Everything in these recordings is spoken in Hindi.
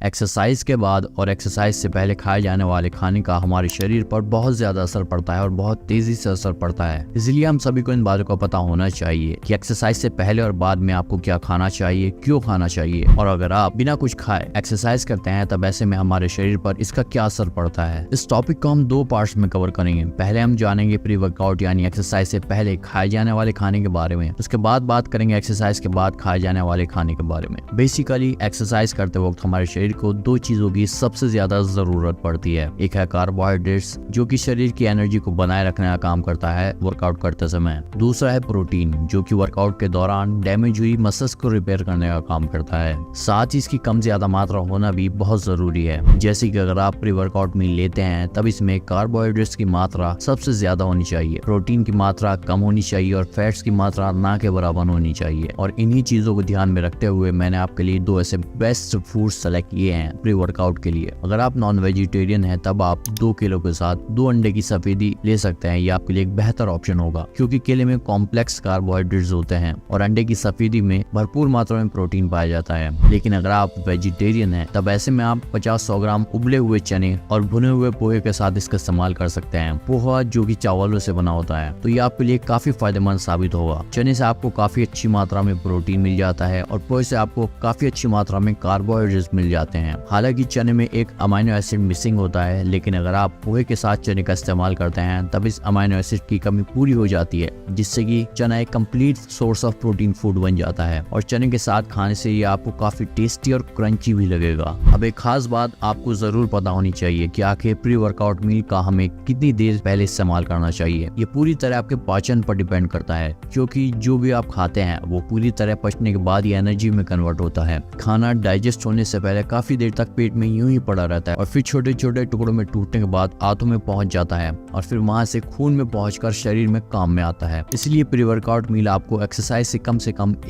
एक्सरसाइज के बाद और एक्सरसाइज से पहले खाए जाने वाले खाने का हमारे शरीर पर बहुत ज्यादा असर पड़ता है और बहुत तेजी से असर पड़ता है। इसलिए हम सभी को इन बातों का पता होना चाहिए कि एक्सरसाइज से पहले और बाद में आपको क्या खाना चाहिए, क्यों खाना चाहिए, और अगर आप बिना कुछ खाए एक्सरसाइज करते हैं तब ऐसे में हमारे शरीर पर इसका क्या असर पड़ता है। इस टॉपिक को हम 2 पार्ट्स में कवर करेंगे। पहले हम जानेंगे प्री वर्कआउट यानी एक्सरसाइज से पहले खाए जाने वाले खाने के बारे में, उसके बाद बात करेंगे एक्सरसाइज के बाद खाए जाने वाले खाने के बारे में। बेसिकली एक्सरसाइज करते वक्त हमारे शरीर को 2 चीजों की सबसे ज्यादा जरूरत पड़ती है। एक है कार्बोहाइड्रेट्स जो कि शरीर की एनर्जी को बनाए रखने का काम करता है वर्कआउट करते समय। दूसरा है प्रोटीन जो कि वर्कआउट के दौरान डैमेज हुई मसल्स को रिपेयर करने का काम करता है। साथ ही इसकी कम ज्यादा मात्रा होना भी बहुत जरूरी है। जैसे कि अगर आप प्री वर्कआउट मील लेते हैं तब इसमें कार्बोहाइड्रेट्स की मात्रा सबसे ज्यादा होनी चाहिए, प्रोटीन की मात्रा कम होनी चाहिए और फैट्स की मात्रा ना के बराबर होनी चाहिए। और इन्हीं चीजों को ध्यान में रखते हुए मैंने आपके लिए 2 ऐसे बेस्ट फूड सेलेक्ट किए हैं प्री वर्कआउट के लिए। अगर आप नॉन वेजिटेरियन हैं तब आप 2 केलों के साथ 2 अंडे की सफेदी ले सकते हैं। ये आपके लिए एक बेहतर ऑप्शन होगा क्योंकि केले में कॉम्प्लेक्स कार्बोहाइड्रेट्स होते हैं और अंडे की सफेदी में भरपूर मात्रा में प्रोटीन पाया जाता है। लेकिन अगर आप वेजिटेरियन हैं तब ऐसे में आप 50-100 ग्राम उबले हुए चने और भुने हुए पोहे के साथ इसका इस्तेमाल कर सकते हैं। पोहा जो कि चावलों से बना होता है तो ये आपके लिए काफी फायदेमंद साबित होगा। चने से आपको काफी अच्छी मात्रा में प्रोटीन मिल जाता है और पोहे से आपको काफी अच्छी मात्रा में कार्बोहाइड्रेट्स मिल जाते हैं। हालांकि चने में एक अमाइनो एसिड मिसिंग होता है, लेकिन अगर आप पोहे के साथ चने का इस्तेमाल करते हैं तब इस अमाइनो एसिड की कमी पूरी हो जाती है, जिससे कि चना एक complete source of protein food बन जाता है और चने के साथ खाने से ये आपको काफी टेस्टी और क्रंची भी लगेगा। अब एक खास बात आपको जरूर पता होनी चाहिए कि आखिर प्री वर्कआउट मील का हमें कितनी देर पहले इस्तेमाल करना चाहिए। ये पूरी तरह आपके पाचन पर डिपेंड करता है क्योंकि जो भी आप खाते हैं वो पूरी तरह पचने के बाद ही एनर्जी में कन्वर्ट होता है। खाना डाइजेस्ट होने से पहले काफी देर तक पेट में यूं ही पड़ा रहता है और फिर छोटे छोटे टुकड़ों में टूटने के बाद आंतों में पहुंच जाता है और फिर वहां से खून में पहुंचकर शरीर में काम में आता है। इसलिए प्री वर्कआउट मील आपको एक्सरसाइज से कम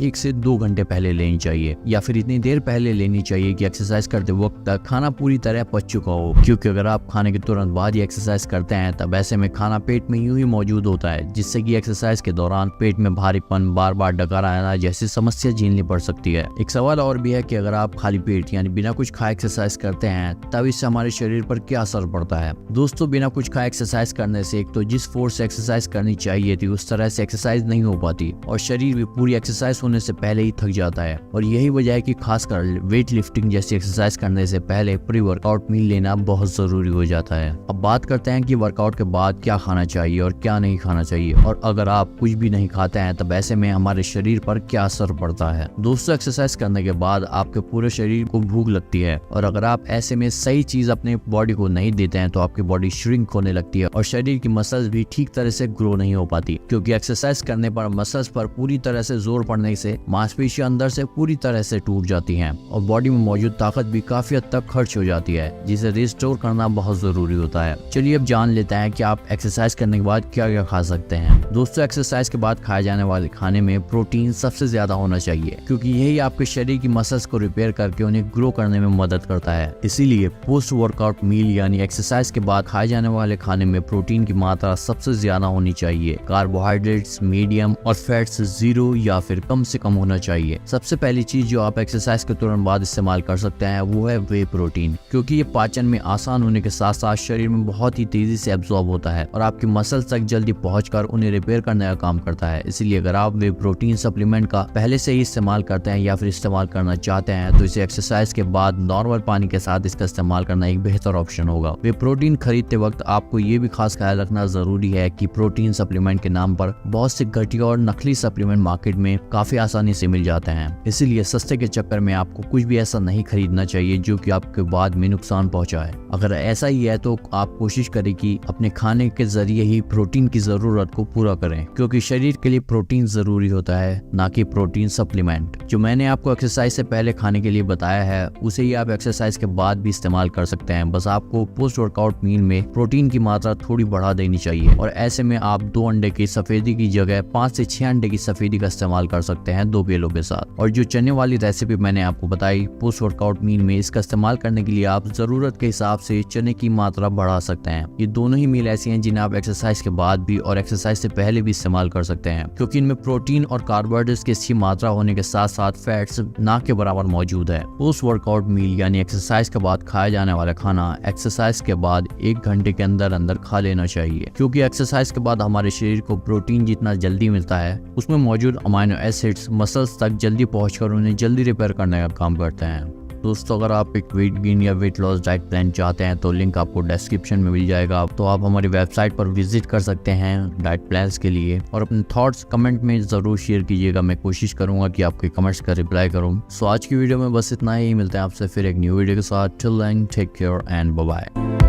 1 से 2 घंटे पहले लेनी चाहिए या फिर इतनी देर पहले लेनी चाहिए कि एक्सरसाइज करते वक्त तक खाना पूरी तरह पच चुका हो। क्योंकि अगर आप खाने के तुरंत बाद ही एक्सरसाइज करते हैं तब ऐसे में खाना पेट में यूं ही मौजूद होता है, जिससे कि एक्सरसाइज के दौरान पेट में भारीपन, बार बार डकार आना जैसी समस्या झेलनी पड़ सकती है। एक सवाल और भी है कि अगर आप खाली पेट यानी बिना कुछ खाए एक्सरसाइज करते हैं तब इससे हमारे शरीर पर क्या असर पड़ता है। दोस्तों, बिना कुछ खाए एक्सरसाइज करने से एक तो जिस फोर्स से एक्सरसाइज करनी चाहिए थी उस तरह से एक्सरसाइज नहीं हो पाती और शरीर भी पूरी एक्सरसाइज होने से पहले ही थक जाता है। और यही वजह है कि खासकर वेट लिफ्टिंग जैसी एक्सरसाइज करने से पहले प्री वर्कआउट मील लेना बहुत जरूरी हो जाता है। अब बात करते हैं कि वर्कआउट के बाद क्या खाना चाहिए और क्या नहीं खाना चाहिए, और अगर आप कुछ भी नहीं खाते हैं तब ऐसे में हमारे शरीर पर क्या असर पड़ता है। दोस्तों, एक्सरसाइज करने के बाद आपके पूरे शरीर को भूख लगती है और अगर आप ऐसे में सही चीज अपने बॉडी को नहीं देते हैं तो आपकी बॉडी श्रिंक होने लगती है और शरीर की मसल्स भी ठीक तरह से ग्रो नहीं हो पाती, क्योंकि एक्सरसाइज करने पर मसल्स पर पूरी तरह से जोर पड़ने से मांसपेशियां अंदर से पूरी तरह से टूट जाती हैं और बॉडी में मौजूद ताकत भी काफी हद तक खर्च हो जाती है, जिसे रिस्टोर करना बहुत जरूरी होता है। चलिए अब जान लेते हैं कि आप एक्सरसाइज करने के बाद क्या क्या खा सकते हैं। दोस्तों, एक्सरसाइज के बाद खाए जाने वाले खाने में प्रोटीन सबसे ज्यादा होना चाहिए क्योंकि यही आपके शरीर की मसल्स को रिपेयर करके उन्हें ग्रो करने में मदद करता है। इसीलिए पोस्ट वर्कआउट मील यानी एक्सरसाइज के बाद खाए जाने वाले खाने में प्रोटीन की मात्रा सबसे ज्यादा होनी चाहिए। कार्बोहाइड्रेट्स मीडियम और फैट्स 0 या फिर कम से कम होना चाहिए। सबसे पहली चीज जो आप एक्सरसाइज के तुरंत बाद इस्तेमाल कर सकते हैं वो है वे प्रोटीन, क्योंकि ये पाचन में आसान होने के साथ साथ शरीर में बहुत ही तेजी से एब्जॉर्ब होता है और आपकी मसल्स तक जल्दी पहुंचकर उन्हें रिपेयर करने का काम करता है। इसलिए अगर आप वे प्रोटीन सप्लीमेंट का पहले से ही इस्तेमाल करते हैं या फिर इस्तेमाल करना चाहते हैं तो इसे एक्सरसाइज के बाद नॉर्मल पानी के साथ इसका इस्तेमाल करना एक बेहतर ऑप्शन होगा। वे प्रोटीन खरीदते वक्त आपको ये भी खास ख्याल रखना जरूरी है कि प्रोटीन सप्लीमेंट के नाम पर बहुत से घटिया और नकली सप्लीमेंट मार्केट में काफी आसानी से मिल जाते हैं। इसलिए सस्ते के चक्कर में आपको कुछ भी ऐसा नहीं खरीदना चाहिए जो कि आपके बाद में नुकसान पहुंचाए। अगर ऐसा ही है तो आप कोशिश करें कि अपने खाने के जरिए ही प्रोटीन की जरूरत को पूरा करें, क्योंकि शरीर के लिए प्रोटीन जरूरी होता है, ना कि प्रोटीन सप्लीमेंट। जो मैंने आपको एक्सरसाइज से पहले खाने के लिए बताया है उसे ही आप एक्सरसाइज के बाद भी इस्तेमाल कर सकते हैं। बस आपको पोस्ट वर्कआउट मील में प्रोटीन की मात्रा थोड़ी बढ़ा देनी चाहिए और ऐसे में आप 2 अंडे की सफेदी की जगह 5 से 6 अंडे की सफेदी का इस्तेमाल कर सकते हैं 2 केलों के साथ। और जो चने वाली रेसिपी मैंने आपको बताई पोस्ट वर्कआउट मील में, इसका इस्तेमाल करने के लिए आप जरूरत के हिसाब से चने की मात्रा बढ़ा सकते हैं। ये दोनों ही मील ऐसी हैं जिन्हें आप एक्सरसाइज के बाद भी और एक्सरसाइज से पहले भी इस्तेमाल कर सकते हैं, क्योंकि इनमें प्रोटीन और कार्बोहाइड्रेट्स की अच्छी मात्रा होने के साथ साथ फैट्स ना के बराबर मौजूद है। पोस्ट वर्कआउट वर्कआउट मील यानी एक्सरसाइज के बाद खाया जाने वाला खाना एक्सरसाइज के बाद 1 घंटे के अंदर अंदर खा लेना चाहिए, क्योंकि एक्सरसाइज के बाद हमारे शरीर को प्रोटीन जितना जल्दी मिलता है उसमें मौजूद अमाइनो एसिड्स मसल्स तक जल्दी पहुंचकर उन्हें जल्दी रिपेयर करने का काम करते हैं। दोस्तों, अगर आप एक वेट गेन या वेट लॉस डाइट प्लान चाहते हैं तो लिंक आपको डिस्क्रिप्शन में मिल जाएगा, तो आप हमारी वेबसाइट पर विजिट कर सकते हैं डाइट प्लान्स के लिए। और अपने थॉट्स कमेंट में ज़रूर शेयर कीजिएगा, मैं कोशिश करूंगा कि आपके कमेंट्स का रिप्लाई करूं। सो आज की वीडियो में बस इतना ही, मिलते हैं आपसे फिर एक न्यू वीडियो के साथ। Till then take care and bye bye.